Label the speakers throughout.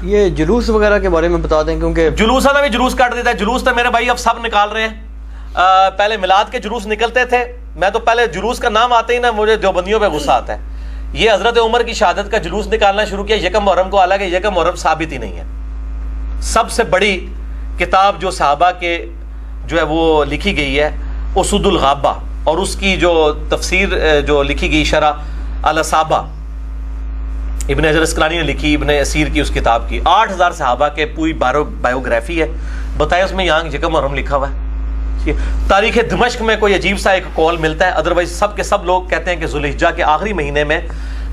Speaker 1: یہ جلوس وغیرہ کے بارے میں بتا دیں، کیونکہ
Speaker 2: جلوس نے بھی جلوس کاٹ دیتا ہے. جلوس تو میرے بھائی اب سب نکال رہے ہیں. پہلے میلاد کے جلوس نکلتے تھے. میں تو پہلے جلوس کا نام آتے ہی نا مجھے دیوبندیوں پہ غصہ آتا ہے. یہ حضرت عمر کی شہادت کا جلوس نکالنا شروع کیا یکم محرم کو، حالانکہ یکم محرم ثابت ہی نہیں ہے. سب سے بڑی کتاب جو صحابہ کے جو ہے وہ لکھی گئی ہے اسود الغابہ، اور اس کی جو تفسیر جو لکھی گئی شرح الاصابہ ابن حجر اسقلانی نے لکھی، ابن اسیر کی اس کتاب کی 8000 صحابہ کے پوری بایوگرافی ہے. بتائیں اس میں یہاں یکم محرم لکھا ہوا ہے. تاریخ دمشق میں کوئی عجیب سا ایک قول ملتا ہے، ادروائز سب کے سب لوگ کہتے ہیں کہ ذوالحجہ کے آخری مہینے میں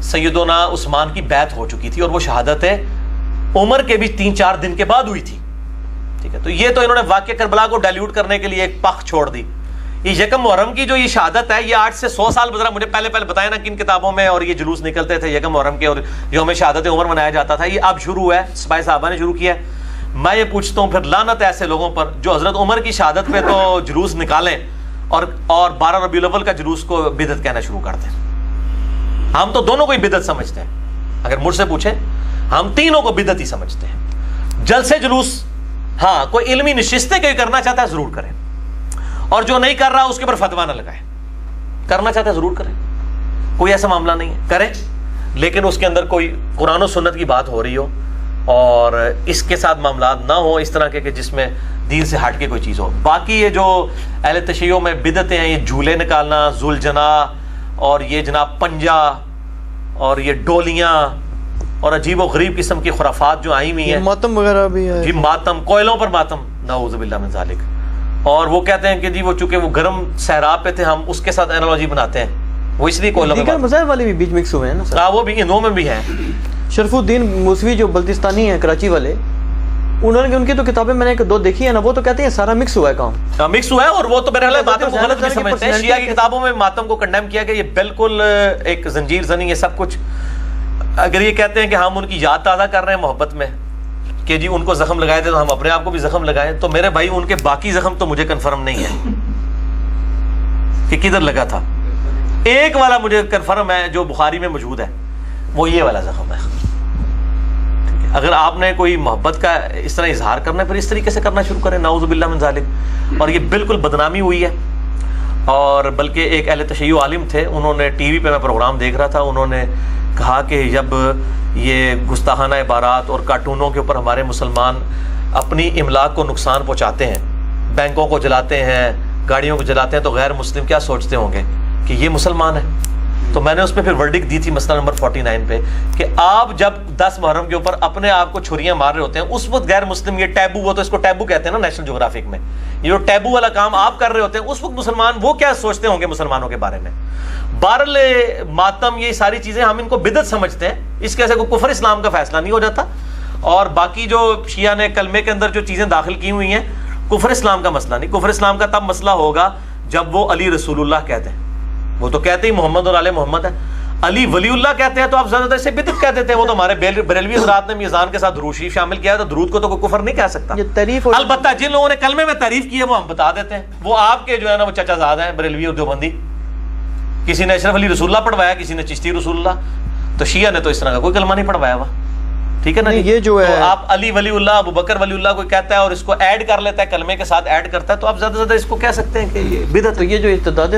Speaker 2: سیدنا عثمان کی بیعت ہو چکی تھی، اور وہ شہادت عمر کے بھی 3-4 دن کے بعد ہوئی تھی. ٹھیک ہے، تو یہ تو انہوں نے واقعہ کربلا کو ڈائلیوٹ کرنے کے لیے ایک پخ چھوڑ دی. یہ یکم محرم کی جو یہ شہادت ہے یہ 8 سے 100 سال گزرا. مجھے پہلے بتائیں نا کن کتابوں میں اور یہ جلوس نکلتے تھے یکم محرم کے اور یوم شہادت عمر منایا جاتا تھا. یہ اب شروع ہے، سپاہی صحابہ نے شروع کیا ہے. میں یہ پوچھتا ہوں پھر لعنت ہے ایسے لوگوں پر جو حضرت عمر کی شہادت پہ تو جلوس نکالیں اور 12 ربیع الاول کا جلوس کو بدعت کہنا شروع کر دیں. ہم تو دونوں کو ہی بدعت سمجھتے ہیں. اگر مجھ سے پوچھیں ہم تینوں کو بدعت ہی سمجھتے ہیں. جلسے جلوس ہاں کوئی علمی نشستیں کوئی کرنا چاہتا ہے ضرور کریں، اور جو نہیں کر رہا اس کے پر فتویٰ نہ لگائیں. کرنا چاہتا ہے ضرور کریں، کوئی ایسا معاملہ نہیں ہے، کریں، لیکن اس کے اندر کوئی قرآن و سنت کی بات ہو رہی ہو اور اس کے ساتھ معاملات نہ ہو اس طرح کے کہ جس میں دین سے ہٹ کے کوئی چیز ہو. باقی یہ جو اہل تشیعوں میں بدعتیں ہیں، یہ جھولے نکالنا، ذوالجنا اور یہ جناب پنجا اور یہ ڈولیاں اور عجیب و غریب قسم کی خرافات جو آئی ہوئی ہیں،
Speaker 1: ماتم وغیرہ بھی ہے.
Speaker 2: جی ماتم، کوئلوں پر ماتم، نعوذ باللہ من ذالک. اور وہ کہتے ہیں کہ جی وہ چونکہ وہ گرم صحرا پہ تھے ہم اس کے ساتھ اینالوجی بناتے ہیں، وہ اس لیے کوئلوں
Speaker 1: دیگر مذاہب والے بھی بیچ مکس ہوئے ہیں نا سر.
Speaker 2: ہاں وہ بھی ہندوؤں میں بھی ہیں.
Speaker 1: شرف الدین موسوی جو بلتستانی ہیں کراچی والے، انہوں نے ان کی تو کتابیں میں نے 2 دیکھی ہیں نا، وہ تو کہتے ہیں سارا مکس ہوا ہے کام.
Speaker 2: مکس ہوا ہے، اور وہ تو میرے خیال ماتم کو غلط بھی سمجھتے ہیں. شیعہ کی کتابوں میں ماتم کو کنڈیم کیا کہ یہ بالکل ایک زنجیر زنی ہے سب کچھ. اگر یہ کہتے ہیں کہ ہم ان کی یاد تازہ کر رہے ہیں محبت میں کہ جی ان کو زخم لگائے تھے تو ہم اپنے آپ کو بھی زخم لگائیں، تو میرے بھائی ان کے باقی زخم تو مجھے کنفرم نہیں ہے کہ کدھر لگا تھا. ایک والا مجھے کنفرم ہے جو بخاری میں موجود ہے، وہ یہ والا زخم ہے. اگر آپ نے کوئی محبت کا اس طرح اظہار کرنا ہے پھر اس طریقے سے کرنا شروع کریں، نعوذ باللہ من ذالک. اور یہ بالکل بدنامی ہوئی ہے. اور بلکہ ایک اہل تشیع عالم تھے، انہوں نے ٹی وی پہ میں پروگرام دیکھ رہا تھا، انہوں نے کہا کہ جب یہ گستاخانہ عبارات اور کارٹونوں کے اوپر ہمارے مسلمان اپنی املاک کو نقصان پہنچاتے ہیں، بینکوں کو جلاتے ہیں، گاڑیوں کو جلاتے ہیں، تو غیر مسلم کیا سوچتے ہوں گے کہ یہ مسلمان ہے. تو میں نے اس پہ پھر ورڈکٹ دی تھی مسئلہ نمبر 49 پہ کہ آپ جب 10 محرم کے اوپر اپنے آپ کو چھریاں مار رہے ہوتے ہیں اس وقت غیر مسلم، یہ ٹیبو، وہ تو اس کو ٹیبو کہتے ہیں نا نیشنل جغرافک میں، یہ جو ٹیبو والا کام آپ کر رہے ہوتے ہیں اس وقت مسلمان وہ کیا سوچتے ہوں گے مسلمانوں کے بارے میں. بہرحال ماتم یہ ساری چیزیں ہم ان کو بدعت سمجھتے ہیں، اس کے کوئی کفر اسلام کا فیصلہ نہیں ہو جاتا. اور باقی جو شیعہ نے کلمے کے اندر جو چیزیں داخل کی ہوئی ہیں، کفر اسلام کا مسئلہ نہیں. کفر اسلام کا تب مسئلہ ہوگا جب وہ علی رسول اللہ کہتے ہیں. وہ تو کہتے ہی محمد اور آل محمد ہے. علی ولی اللہ کہتے ہیں تو آپ زیادہ تر سے بدعت کہہ دیتے ہیں. وہ تو ہمارے بریلوی حضرات نے میزان کے ساتھ درود شریف شامل کیا ہے، تو درود کو تو کوئی کفر نہیں کہہ سکتا. البتہ جن لوگوں نے کلمے میں تعریف کی ہے وہ ہم بتا دیتے ہیں، وہ آپ کے جو ہے نا وہ چچا زاد ہیں بریلوی اور دیوبندی. کسی نے اشرف علی رسول اللہ پڑھوایا، کسی نے چشتی رسول اللہ، تو شیعہ نے تو اس طرح کا کوئی کلمہ نہیں پڑھوایا ہوا. ٹھیک ہے نا. یہ جو ہے آپ علی ولی اللہ، ابو بکر ولی اللہ کوئی کہتا ہے اور اس کو ایڈ کر لیتا ہے، کلمے کے ساتھ ایڈ کرتا ہے، تو آپ زیادہ سے زیادہ اس کو کہہ سکتے ہیں کہ یہ بدعت.
Speaker 1: تو یہ جو ارتداد